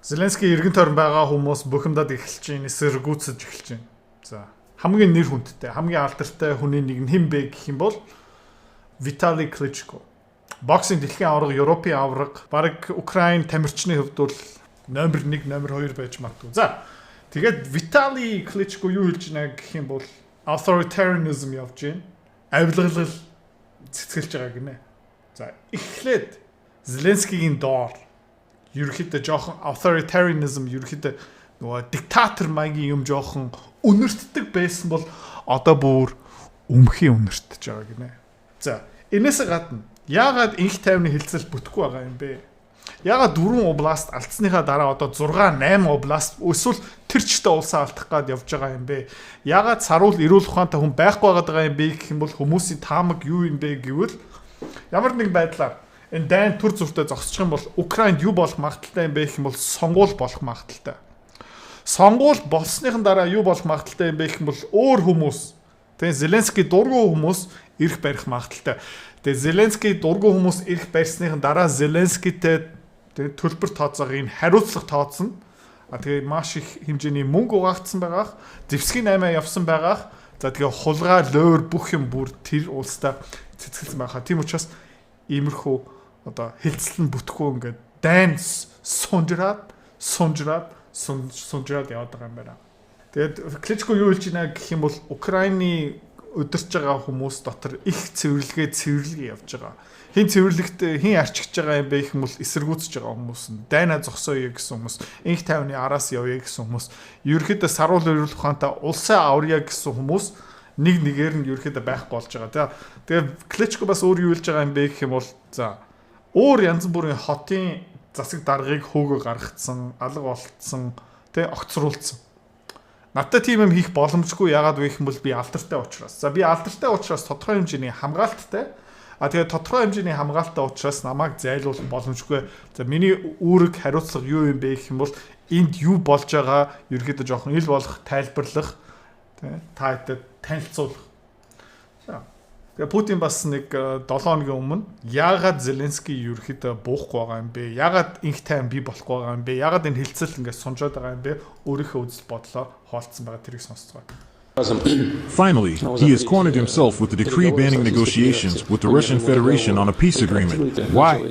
Зеленский эргэн тойрон байгаа хүмүүс бухимдаад эхэлж байна, эсэргүүцэж эхэлж байна. За, хамгийн нэр хүндтэй, хамгийн алдартай хүний нэг нь хэн бэ гэх юм бол Виталий Кличко. Боксинг дэлхийн аварга, Европын аварга, баг Украин тамирчны хувьд бол номер 1, номер 2 байж магадгүй. За, тэгээд Виталий Кличко юу хэлж байна гэх юм бол authoritarianism явж байна. Авилгалал цэцгэлж байгаа гинэ. За, эхлээд Зеленскигийн доор ерөөхдөө жоохон authoritarianism ерөөхдөө нөгөө диктатор маягийн юм жоохон үнэртдэг байсан бол одоо бүр өмхийн үнэртэж байгаа гинэ. За, энээс гадна яагаад инх тайвны хилцэл бүтэхгүй байгаа юм бэ? Яагаад 4 област алдсныхаа дараа одоо 6 8 област эсвэл тэрчтэй улсаа алдах гад явж байгаа юм бэ? Яагаад саруул эрүүл ухаантай хүн байхгүй байгаа юм бэ гэх юм бол хүмүүсийн таамаг юу юм бэ гэвэл ямар нэг байдлаар энэ дайн төр зүртээ зогсчих юм бол Украинд юу болох магадaltaй юм бэ гэх юм бол сонгуул болох магадaltaй. Сонгуул болсныхан дараа юу болох магадaltaй юм бэ гэх юм бол өөр хүмүүс тэгээ Зеленский дургу хүмүүс ирэх барих магадaltaй. Тэгээ Зеленский дургу хүмүүс ирэх барьсныхан дараа Зеленскийтэй тэгээ төлбөр тооцоогын хариуцлага тооцно. Тэгээ маш их хэмжээний мөнгө угаагдсан байгаах, зэвсгийн 8 явсан байгаах. За тэгээ хулгай, лойр бүх юм бүр тэр улстай цэцгэлсэн байхаа. Тийм учраас иймэрхүү одоо хилцэл нь бүтэхгүй ингээд дайн сунжраад яваад байгаа юм байна. Тэгээд Кличко юу хэлж байна гэх юм бол Украины өдөрч байгаа хүмүүс дотор их цэвэрлэгээ явж байгаа. Хин цэвэрлэгт хин арчигч байгаа юм бэ гэх юм бол эсэргүүцэж байгаа хүмүүс нь дайна зогсооё гэсэн хүмүүс, инх тайвны араас явъя гэсэн хүмүүс, ерөөхдөө саруул эрүүл ухаантай улсаа аврья гэсэн хүмүүс нэг нэгээр нь ерөөхдөө байхгүй болж байгаа. Тэгээ Кличко бас өөр юу хэлж байгаа юм бэ гэх юм бол за өөр янз бүрийн хотын засаг даргыг хөөгө гаргацсан, алга болтсон, тэ огцруулсан. Надад тийм юм хийх боломжгүй яагаад вэ гэх юм бол би алдартай учраас. За би алдартай учраас тодорхой хэмжээний хамгаалттай. Тэгээд тодорхой хэмжээний хамгаалалттай учраас намайг зайлуулах боломжгүй. За миний үүрэг хариуцлага юу юм бэ гэх юм бол энд юу болж байгаа ерөөхдөө жоохон ил болох, тайлбарлах, тэ таатай танилцуулах. За тэгээ Путин бас нэг 7 хоногийн өмнө яагаад Зеленский ерөөхдөө буухгүй байгаа юм бэ? Яагаад инх тайм бий болохгүй байгаа юм бэ? Яагаад энэ хилцэл ингээд сунжаад байгаа юм бэ? Өөрийнхөө үзэл бодлоо хоолцсон байгаа тэрийг сонсцгоо. Finally, he has cornered himself with the decree banning negotiations with the Russian Federation on a peace agreement. Why?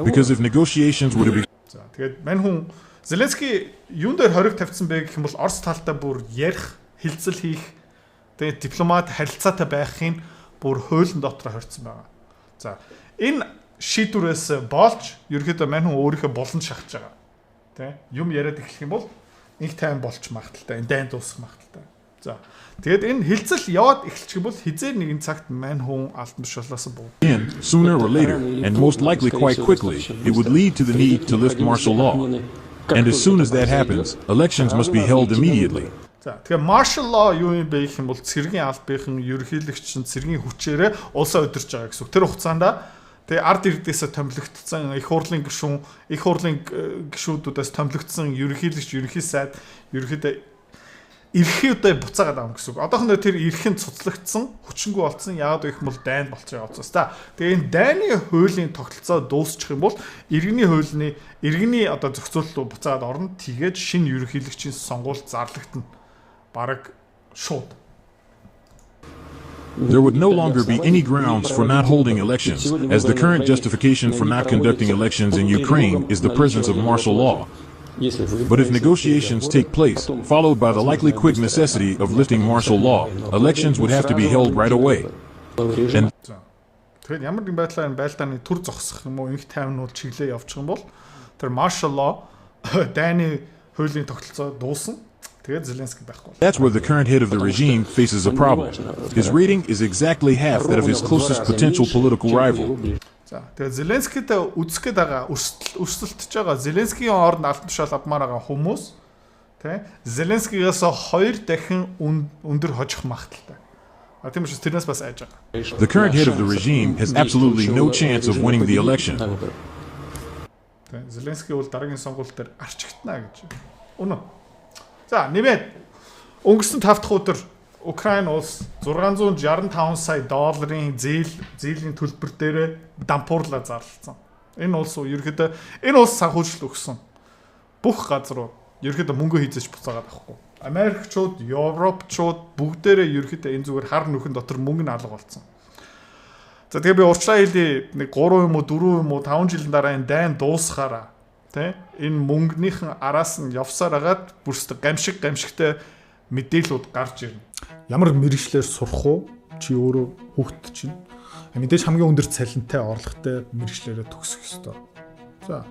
Because if negotiations were to be... За тэгээд мань хүн Зеленский юун дээр хориг тавьсан бэ гэх юм бол Орос талтай бүр ярих, хилцэл хийх, тэгээд дипломат харилцаатай байхын бүр хуулийн дотор хоригдсан байгаа. За энэ шийдвэрээс болж ерөөхдөө мань хүн өөрийнхөө болон шахаж байгаа. Тэ юм яриад эхлэх юм бол инх тайм болч магадaltaй, энэ дайн дуусах магадaltaй. За тэгээд энэ хилцэл яваад эхэлчих юм бол хизээ нэгэн цагт мань хүн алдан тушаалаас буу. Sooner or later, and most likely quite quickly, it would lead to the need to lift martial law. And as soon as that happens, elections must be held immediately. За тэгэхээр martial law юу юм бэ гэх юм бол цэргийн албахийн ерөнхийлөгч нь цэргийн хүчээрээ улсаа удирж байгаа гэсэн үг. Тэр хугацаанд тэгээ ард иргэдээс томилогдсон их хурлын гишүүдээс томилогдсон ерөнхий сайд ерөнхийдөө эрхийдээ буцаагаад авах гэсэн үг. Одоохондоо тэр эрхэн цуцлагдсан, хүчингүй болцсон. Яагаад вэ гэх юм бол дайн болчихоо явцаас та. Тэгээ энэ дайны хуулийн тогтолцоо дуусчих юм бол иргэний одоо зохицуулалт руу буцаагаад орно. Тэгээд шинэ ерөнхийлөгчийн сонгуульд зарлагдана. Бараг шууд. There would no longer be any grounds for not holding elections, as the current justification for not conducting elections in Ukraine is the presence of martial law. But if negotiations take place, followed by the likely quick necessity of lifting martial law, elections would have to be held right away. And тэгээд ямар нэгэн байдлаар энэ байлдааны төр зогсох юм уу, инх таймнууд чиглээ явчих юм бол тэр martial law дайны хуулийн тогтолцоо дуусна. Тэгээд Зеленский байхгүй. That's where the current head of the regime faces a problem. His rating is exactly half that of his closest potential political rival. За тэгээд Зеленскийд үзэх гээд байгаа өрсөлдөж байгаа Зеленскийн орнд алт тушаал авмаар байгаа хүмүүс тий Зеленскигээс 2 дахин өндөр хожих магадaltaй. Тийм учраас тэрнээс бас айж байгаа. The current head of the regime has absolutely no chance of winning the election. Тий Зеленский бол дараагийн сонгуульд дээр арчигдана гэж. Үнэн. За нэмээд өнгөрсөн 5 дахь өдөр Украин улс 665 сая долларын зээлийн төлбөр дээр дампуурлаа зарласан. Энэ улс ерөөхдөө энэ улс санхүүжилт өгсөн. бүх газар руу ерөөхдөө мөнгө хийжэж буцаагаад авахгүй. Америкчууд, Европчууд бүгдээрээ ерөөхдөө энэ зүгээр хар нүхэн дотор мөнгө нь алга болсон. За тэгээ би урьдчилан хэлий нэг 3 юм уу 4 юм уу 5 жилийн дараа энэ дайн дуусахаараа тий энэ мөнгөнийхэн араас нь явсаар агаад бүрстэ гамшигтай мэдээлүүд гарч ирнэ. Ямар мэрэгчлэр сурах уу? Чи өөрөө хүүхэд чинь мэдээж хамгийн өндөр цалинтай орлоготой мэрэгчлэрээ төгсөх ёстой. За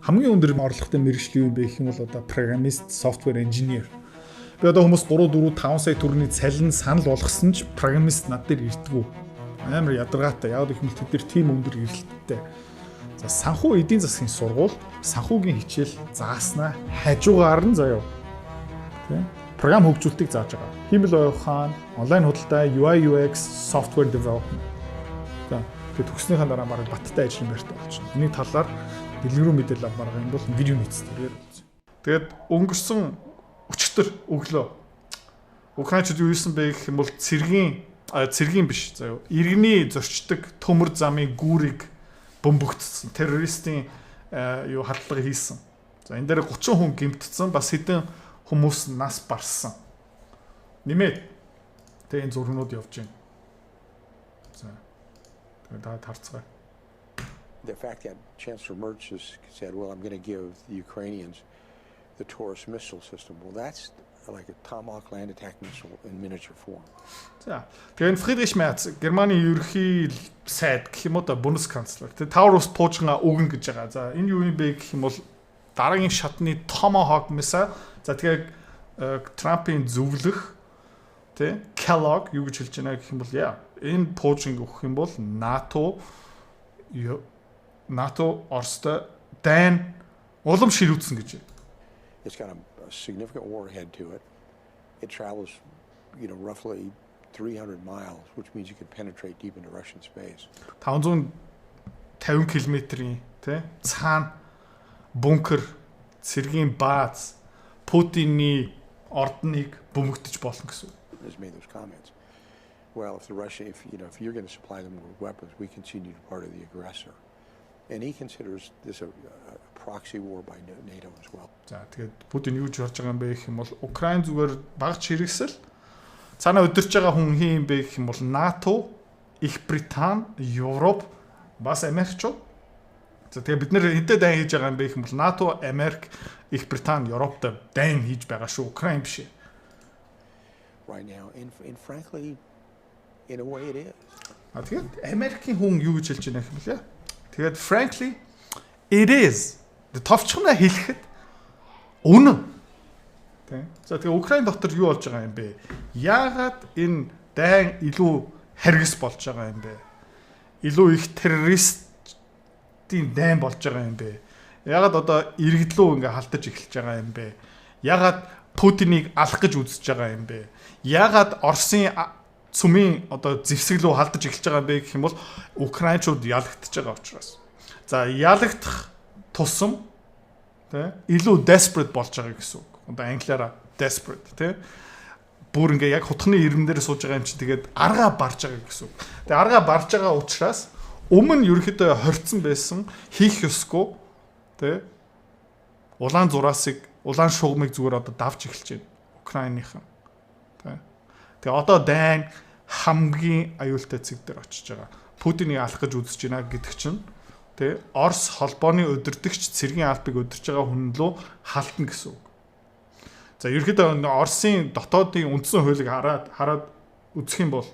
хамгийн өндөр орлоготой мэрэгчлийн юм бэ гэх юм бол одоо программист, software engineer. Би одоо хүмүүс 3 4 5 сая төгрөгийн цалин санал болгосон ч программист над дээр ирдэггүй. Амар ядаргаатай. Яг их мэт тэр тим өндөр эрэлттэй. За санхүү эдийн засгийн сургууль санхүүгийн хичээл зааснаа хажуугаар нь заяа. Тэ? Програм хөгжүүлэлтийг зааж байгаа. Химэл ухаан, онлайн худалдаа, UI UX, software development. За тэгээд төгснөхийн дараа бараг баттай ажлын байртай болчихно. Энийг талаар дэлгэрүү мэдээлэл авмаар байгаа юм бол видео нийцлэгээр үзье. Тэгээд өнгөрсөн өчтөр өглөө Украинчууд юу хийсэн бэ гэх юм бол цэргийн биш заяа. Иргэний зөрчдөг төмөр замын гүүрийг бөмбөгдсөн. Террористийн юу хадлага хийсэн. За энэ дээр 30 хүн гэмтсэн, бас хэдэн хүмүүс нас барсан. Нэмээд тэгээ энэ зургнууд явж байна. За. Тэгээд харцгаая. The fact that Chancellor Merz has said, well, I'm going to give the Ukrainians the Taurus missile system. Well, that's like a Tomahawk land attack missile in miniature form. За. Тэгээд Friedrich Merz, Германы ерөнхий сайд гэх юм уу да Bundeskanzler. Тэгээд Taurus пуужгаа өгнө гэж байгаа. За, энэ юу юм бэ гэх юм бол дараагийн шатны Tomahawk missile. За тэгээд Трампын зөвлөх тэ Kellogg юу гэж хэлж байна гэх юм бол энэ пуужинг өгөх юм бол НАТО Оростой дайн улам ширүүцсэн гэж. It's got a significant warhead to it. It travels, roughly 300 miles, which means you can penetrate deep into Russian space. 550 км-ийн тэ цаана бункер, цэргийн бааз, Путиний ордныг бөмбөгдөж болно гэсэн. Has made those comments. Well, if you're going to supply them with weapons, we continue to be part of the aggressor. And he considers this a proxy war by NATO as well. За тэгээд Путин юу гэж харж байгаа юм бэ гэх юм бол Украин зүгээр багц хэрэгсэл цаанаа өдөрж байгаа хүн хин юм бэ гэх юм бол НАТО, Их Британь, Европ, бас Америкчууд. За тэгээд бид нэр хэдэн дайн хийж байгаа юм бэ гэх юм бол НАТО, Америк, Их Британь, Европтой дайн хийж байгаа шүү. Украин биш. Right now, and frankly, in a way it is. Тэгээд Америкийн хүн юу гэж хэлж байна гэх юм бэ? Тэгээд frankly it is. Товчхоноо хэлэхэд үнэн. Тэ. За тэгээд Украин дотор юу болж байгаа юм бэ? Яагаад энэ дайн илүү харгас болж байгаа юм бэ? Илүү их террористийн дайн болж байгаа юм бэ? Яагаад одоо иргэдлөө ингээ халтаж эхэлж байгаа юм бэ? Яагаад Путинийг алах гэж үзэж байгаа юм бэ? Яагаад Оросын цүмийн одоо зэвсэглөө халдаж эхэлж байгаа юм бэ гэх юм бол Украинчууд ялагдчихж байгаа учраас. За ялагдах тусам тэ илүү desperate болж байгаа гэсэн үг. Одоо англиараа desperate тэ бүр ингээ яг хутганы ирмэн дээр сууж байгаа юм чи тэгээд аргаа барж байгаа гэсэн үг. Тэгээд аргаа барж байгаа учраас өмнө ерөөхдөө хорцсон байсан хийх ёсгүй тэ улаан зураасыг улаан шугамыг зүгээр одоо давж эхэлж байна. Украиныхан. Тэ. Тэгээ одоо дайн хамгийн аюултай цэг дээр очиж байгаа. Путинийг алах гэж үзэж байна гэдэг чинь тэ Орос холбооны өдөртөгч цэргийн албыг өдөрж байгаа хүн лөө халтна гэсэн үг. За ерөөхдөө Оросын дотоодын үндсэн хуулийг хараад үзэх юм бол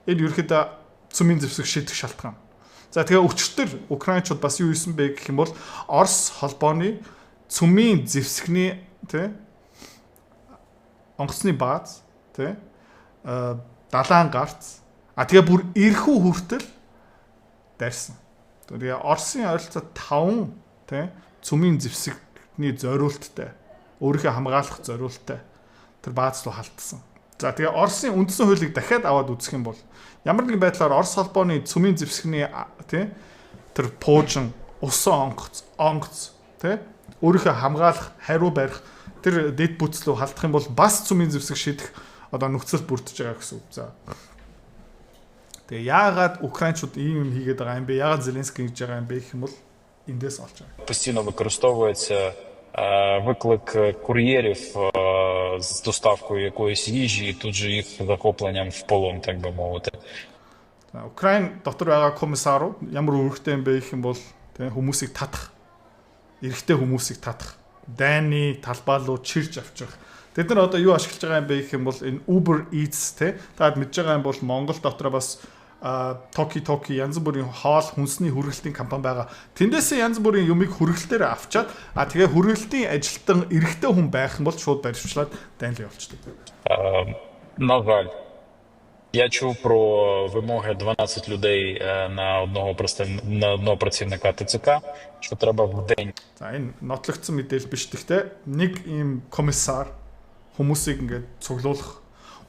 энэ ерөөхдөө цөмийн зэвсэг шийдэх шалтгаан. За тэгээ өчтөр Украинчууд бас юу хийсэн бэ гэх юм бол Орос холбооны цөмийн зэвсэгний тэ онгоцны бааз тэ далайн гарц тэгээ бүр эрхүү хүртэл дайрсан. Тэгээ Оросын ойролцоо 5 тэ цөмийн зэвсэгний зориулттай өөрийнхөө хамгаалах зориулттай тэр бааз руу халтсан. За тэгээ Оросын үндсэн хуулийг дахиад аваад үзэх юм бол ямар нэгэн байдлаар Орос холбооны цөмийн зэвсэгний тэ тэр пуужин усан онгоц тэ өөрийнхөө хамгаалах хариу барих тэр дэд бүтц рүү халтах юм бол бас цөмийн зэвсэг шийдэх одоо нөхцөл бүрдэж байгаа гэсэн үг. За. Тэгээ яагаад Украинчууд ийм юм хийгээд байгаа юм бэ? Яагаад Зеленский хийж байгаа юм бэ гэх юм бол эндээс олж байгаа. Постійно використовується виклик кур'єрів з доставкою якоїсь їжі і тут же їх захопленням в полон, так би мовити. Украин дотор байгаа комиссар ямар үүрэгтэй юм бэ гэх юм бол тийм хүмүүсийг татах, эрэгтэй хүмүүсийг татах, дайны талбай руу чирж авчрах. Тэд нар одоо юу ашиглаж байгаа юм бэ гэх юм бол энэ Uber Eats те таад мэдж байгаа юм бол Монгол дотор бас Токи янз бүрийн хоол хүнсний хүргэлтийн компани байгаа. Тэндээсээ янз бүрийн юмыг хүргэлтээр авчаад тэгээ хүргэлтийн ажилтан эрэгтэй хүн байх юм бол шууд барьвчлаад дайнлаа явуулчихдаг. На жаль. Я чув про вимоги 12 людей на одного працівника ТЦК, що треба в день. За энэ нотлогдсон мэдээлэл биш гэхдээ нэг ийм комиссар хүмүүсийг ингээд цуглуулах.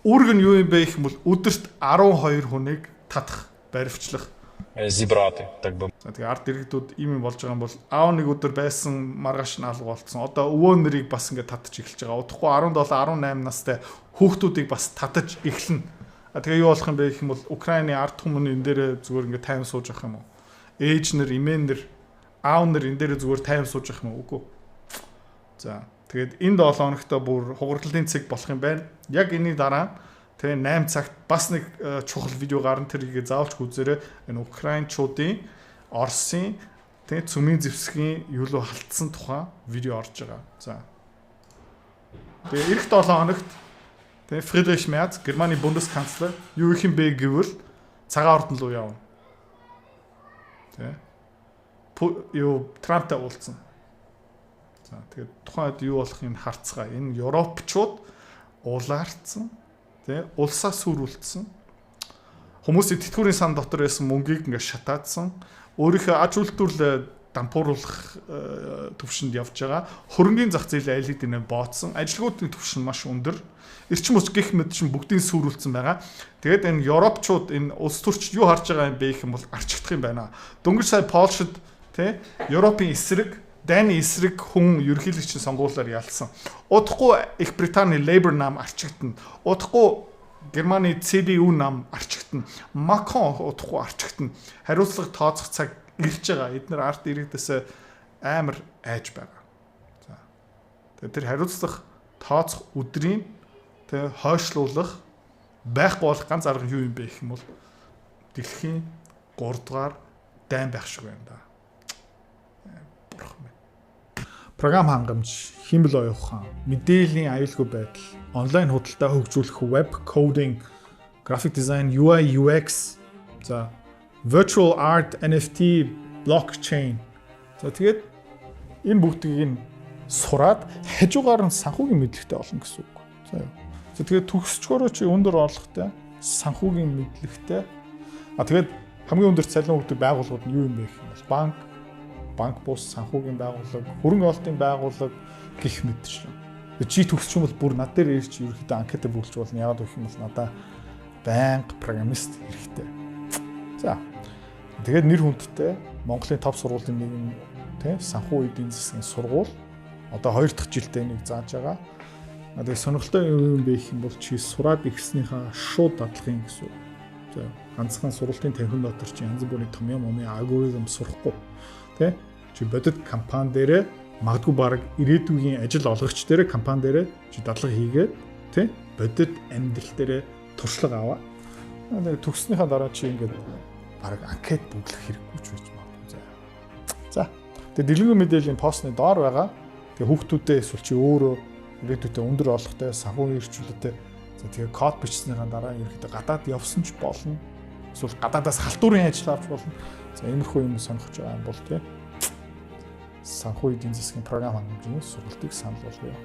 Үүрэг нь юу юм бэ гэх юм бол өдөрт 12 хүнийг татах, баривчлах. Зібрати, так би. За тэгээ ард иргэдүүд ийм юм болж байгаа юм бол аав нэг өдөр байсан маргааш нь алга болцсон. Одоо өвөө нэрийг бас ингээд татаж эхэлж байгаа. Удахгүй 17, 18 настай хүүхдүүдийг бас татаж эхэлнэ. Тэгээ юу болох юм бэ гэх юм бол Украины ард түмэн энэ дээр зүгээр ингээд тайван сууж авах юм уу? Ээж нар, эмээ нар, аав нар энэ дээр зүгээр тайван сууж авах юм уу? Үгүй. За тэгээд энэ 7 хоногт бүр хугаргалын цэг болох юм байна. Яг энэний дараа тэгээ 8 цагт бас нэг чухал видео гарна, тэрийг заавалч үзээрэй. Энэ Украинчуудын Оросын тэгээ цөмийн зэвсгийн юу л халтсан тухай видео орж байгаа. За. Тэгээ эх 7 хоногт тэгээ Фридрих Мерц, Германы Бундесканцлер юу их юм бэ гэвэл цагаан ордон руу явна. Тэгээ юу Трамптай уулзсан. За тэгээд тухайд юу болох юм харцгаа. Энэ Европчууд улаарцсан. Тэгээ улсаа сүрүүлсэн. Хүмүүсийн тэтгэврийн сан дотор байсан мөнгийг ингээд шатаадсан. Өөрийнхөө аж үйлдвэрлэлээ дампууруулах төвшөнд явж байгаа. Хөрөнгийн зах зээл айл хэдийнэ бооцсон. Ажилгүйдийн төвшин маш өндөр. Эрчим ус гэх мэт чинь бүгдийг сүрүүлсэн байгаа. Тэгээд энэ Европчууд энэ улс төрч юу харж байгаа юм бэ гэх юм бол арчигдах юм байна. Дөнгөж сая Польшид тий Европын эсрэг, Дайны эсрэг хүн ерөнхийлөгчийн сонгуулиар ялсан. Удахгүй Их Британий Labour нам арчигдана. Удахгүй Германы CDU нам арчигдана. Макрон удахгүй арчигдана. Хариуцлага тооцох цаг ирж байгаа. Эдгээр арт иргэдээс амар айж байгаа. За. Тэгээд тэр хариуцлага тооцох өдрийн тэг хойшлуулах байхгүй болох ганц арга юу юм бэ гэх юм бол дэлхийн 3 дугаар дайн байх шиг байна да. Бурхан. Програм хангамж, химбэл оюухан, мэдээллийн аюулгүй байдал, онлайн худалдаа хөгжүүлэх web coding, graphic design, UI UX, за virtual art, NFT, blockchain. За тэгээд энэ бүгдийг нь сураад хажуугаар нь санхүүгийн мэдлэгтэй болно гэсэн үг. За тэгээд төгсчгөөрөө чи өндөр орлоготой, санхүүгийн мэдлэгтэй. Тэгээд хамгийн өндөр цалин өгдөг байгууллагууд нь юу юм бэ гэх юм бол банк бус, санхүүгийн байгууллага, хөрөнгө оруулалтын байгууллага гэх мэтчлэн. Чи төгсч юм бол бүр над дээр ирж ерөөхдөө анкета бүлж болно. Яагаад гэх юм бол надаа байнга программист хэрэгтэй. За. Тэгээд нэр хүндтэй Монголын топ сургуулийн нэг нь тий санхүү эдийн засгийн сургууль одоо 2 дахь жилдээ нэг зааж байгаа. Тэгээд сонирхолтой юм бэ гэх юм бол чи сураад ирснийхаа шууд дадлахын гэсэн үг. За ганцхан сургуулийн танхим дотор чи янз бүрийн том юм алгоритм сурахгүй тий чи бодит компани дээрээ магадгүй баг ирээдүйн ажил олгогч дээрээ компани дээрээ чи дадлага хийгээд тий бодит амьдрал дээрээ туршлага аваа. Тэгээд төгснөхийн дараа чи ингээд баг анкет бүглэх хэрэггүй ч байж магадгүй. За. Тэгээд дэлгэрэнгүй мэдээллийн постны доор байгаа. Тэгээд хүүхдүүдээ эсвэл чи өөрөө ирээдүйдээ өндөр орлоготой санхүүгийн эрхчлөлтөй за тэгээд код бичснийхаа дараа ерөөхдөө гадаад явсан ч болно. Эсвэл гадаадаас халтуурын ажил авч болно. За иймэрхүү юм сонирхож байгаа юм бол тий санхүү эдийн засгийн програм хангамжийн сургалтыг санал болгоё.